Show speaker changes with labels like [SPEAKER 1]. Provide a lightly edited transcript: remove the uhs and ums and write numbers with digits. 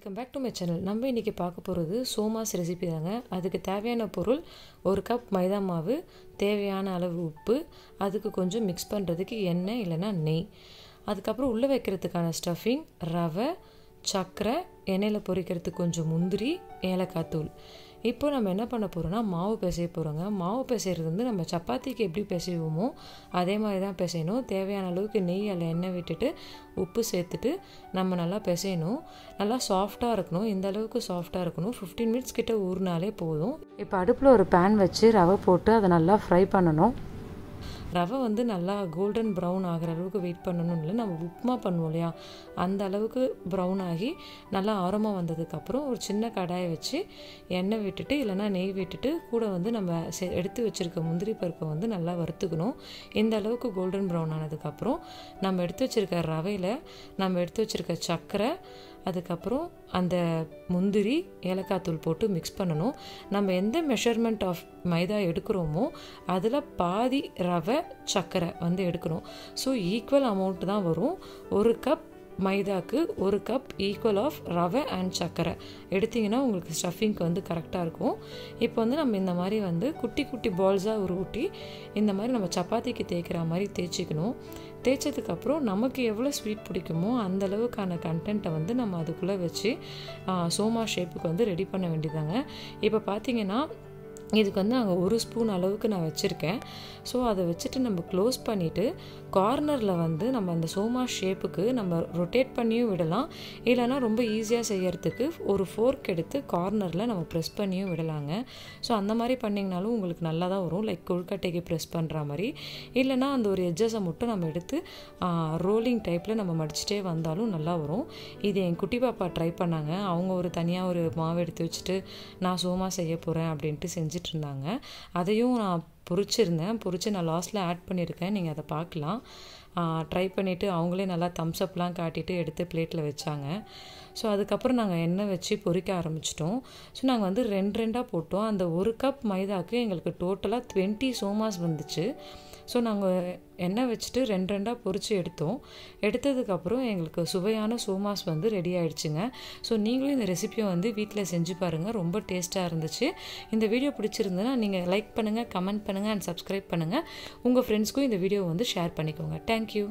[SPEAKER 1] Welcome back to my channel. நம்ம இன்றைக்கி பார்க்க போகிறது சோமாஸ் ரெசிபி தாங்க. அதுக்கு தேவையான பொருள் 1 கப் மைதா மாவு, தேவையான அளவு உப்பு, அதுக்கு கொஞ்சம் மிக்ஸ் பண்ணுறதுக்கு எண்ணெய் இல்லைன்னா நெய், அதுக்கப்புறம் உள்ளே வைக்கிறதுக்கான ஸ்டஃபிங், ரவை, சர்க்கரை, எண்ணெயில் பொரிக்கிறதுக்கு கொஞ்சம் முந்திரி, ஏலக்காய் தூள். இப்போ நம்ம என்ன பண்ண போகிறோம்னா மாவு பிசைய போகிறோங்க. மாவு பிசைகிறது வந்து நம்ம சப்பாத்திக்கு எப்படி பிசைவோமோ அதே மாதிரி தான் பிசையணும். தேவையான அளவுக்கு நெய் அல்ல எண்ணெய் விட்டுட்டு உப்பு சேர்த்துட்டு நம்ம நல்லா பிசையணும். நல்லா சாஃப்டாக இருக்கணும். இந்த அளவுக்கு சாஃப்டாக இருக்கணும். 15 மினிட்ஸ் கிட்ட ஊறினாலே போதும். இப்போ அடுப்பில் ஒரு பேன் வச்சு ரவை போட்டு அதை நல்லா ஃப்ரை பண்ணணும். ரவை வந்து நல்லா கோல்டன் ப்ரௌன் ஆகிற அளவுக்கு வெயிட் பண்ணணும். இல்லை நம்ம உப்புமா பண்ணுவோம் இல்லையா, அந்த அளவுக்கு ப்ரௌன் ஆகி நல்லா ஆரமாக வந்ததுக்கப்புறம் ஒரு சின்ன கடாயை வச்சு எண்ணெய் விட்டுட்டு இல்லைனா நெய் விட்டுட்டு கூட வந்து நம்ம எடுத்து வச்சுருக்க முந்திரி பருப்பை வந்து நல்லா வறுத்துக்கணும். இந்த அளவுக்கு கோல்டன் ப்ரௌன் ஆனதுக்கப்புறம் நம்ம எடுத்து வச்சுருக்க ரவையில் நம்ம எடுத்து வச்சுருக்க சர்க்கரை, அதுக்கப்புறம் அந்த முந்திரி, ஏலக்காய் தூள் போட்டு மிக்ஸ் பண்ணணும். நம்ம எந்த மெஷர்மெண்ட் ஆஃப் மைதா எடுக்கிறோமோ அதில் பாதி ரவை, சர்க்கரை வந்து எடுக்கணும். ஸோ ஈக்குவல் அமௌண்ட் தான் வரும். 1 கப் மைதாக்கு 1 கப் ஈக்குவல் ஆஃப் ரவை அண்ட் சர்க்கரை எடுத்திங்கன்னா உங்களுக்கு ஸ்டஃபிங்க்கு வந்து கரெக்டாக இருக்கும். இப்போ வந்து நம்ம இந்த மாதிரி வந்து குட்டி குட்டி பால்ஸாக உருட்டி இந்த மாதிரி நம்ம சப்பாத்திக்கு தேய்க்கிற மாதிரி தேய்ச்சிக்கணும். தேய்ச்சதுக்கப்புறம் நமக்கு எவ்வளோ ஸ்வீட் பிடிக்குமோ அந்த அளவுக்கான கண்டென்ட்டை வந்து நம்ம அதுக்குள்ளே வச்சு சோமா ஷேப்புக்கு வந்து ரெடி பண்ண வேண்டியதாங்க. இப்போ பார்த்தீங்கன்னா இதுக்கு வந்து நாங்கள் 1 ஸ்பூன் அளவுக்கு நான் வச்சுருக்கேன். ஸோ அதை வச்சுட்டு நம்ம க்ளோஸ் பண்ணிவிட்டு கார்னரில் வந்து நம்ம அந்த சோமா ஷேப்புக்கு நம்ம ரொட்டேட் பண்ணியும் விடலாம். இல்லைனா ரொம்ப ஈஸியாக செய்யறதுக்கு ஒரு ஃபோர்க் எடுத்து கார்னரில் நம்ம ப்ரெஸ் பண்ணியும் விடலாங்க. ஸோ அந்த மாதிரி பண்ணிங்கனாலும் உங்களுக்கு நல்லா தான் வரும். லைக் கொழுக்கட்டைக்கு ப்ரெஸ் பண்ணுற மாதிரி. இல்லைனா அந்த ஒரு எட்ஜஸை மட்டும் நம்ம எடுத்து ரோலிங் டைப்பில் நம்ம மடிச்சிட்டே வந்தாலும் நல்லா வரும். இது என் குட்டி பாப்பா ட்ரை பண்ணாங்க. அவங்க ஒரு தனியாக ஒரு மாவு எடுத்து வச்சுட்டு நான் சோமா செய்ய போகிறேன் அப்படின்ட்டு செஞ்சிட்ருந்தாங்க. அதையும் நான் பொரிச்சு நான் லாஸ்ட்டில் ஆட் பண்ணியிருக்கேன். நீங்கள் அதை பார்க்கலாம். ட்ரை பண்ணிவிட்டு அவங்களே நல்லா தம்ஸ்அப்லாம் காட்டிட்டு எடுத்து பிளேட்டில் வச்சாங்க. ஸோ அதுக்கப்புறம் நாங்கள் எண்ணெய் வச்சு பொரிக்க ஆரம்பிச்சிட்டோம். ஸோ நாங்கள் வந்து 2 போட்டோம். அந்த 1 கப் மைதாக்கு எங்களுக்கு டோட்டலாக 20 சோமாஸ் வந்துச்சு. ஸோ நாங்கள் எண்ணெய் வச்சுட்டு 2 பொரித்து எடுத்ததுக்கப்புறம் எங்களுக்கு சுவையான சோமாஸ் வந்து ரெடி ஆகிடுச்சுங்க. ஸோ நீங்களும் இந்த ரெசிபியை வந்து வீட்டில் செஞ்சு பாருங்கள். ரொம்ப டேஸ்ட்டாக இருந்துச்சு. இந்த வீடியோ பிடிச்சிருந்ததுன்னா நீங்கள் லைக் பண்ணுங்கள், கமெண்ட் பண்ணுங்கள் அண்ட் சப்ஸ்கிரைப் பண்ணுங்கள். உங்கள் ஃப்ரெண்ட்ஸ்க்கும் இந்த வீடியோ வந்து ஷேர் பண்ணிக்கோங்க. தேங்க்யூ.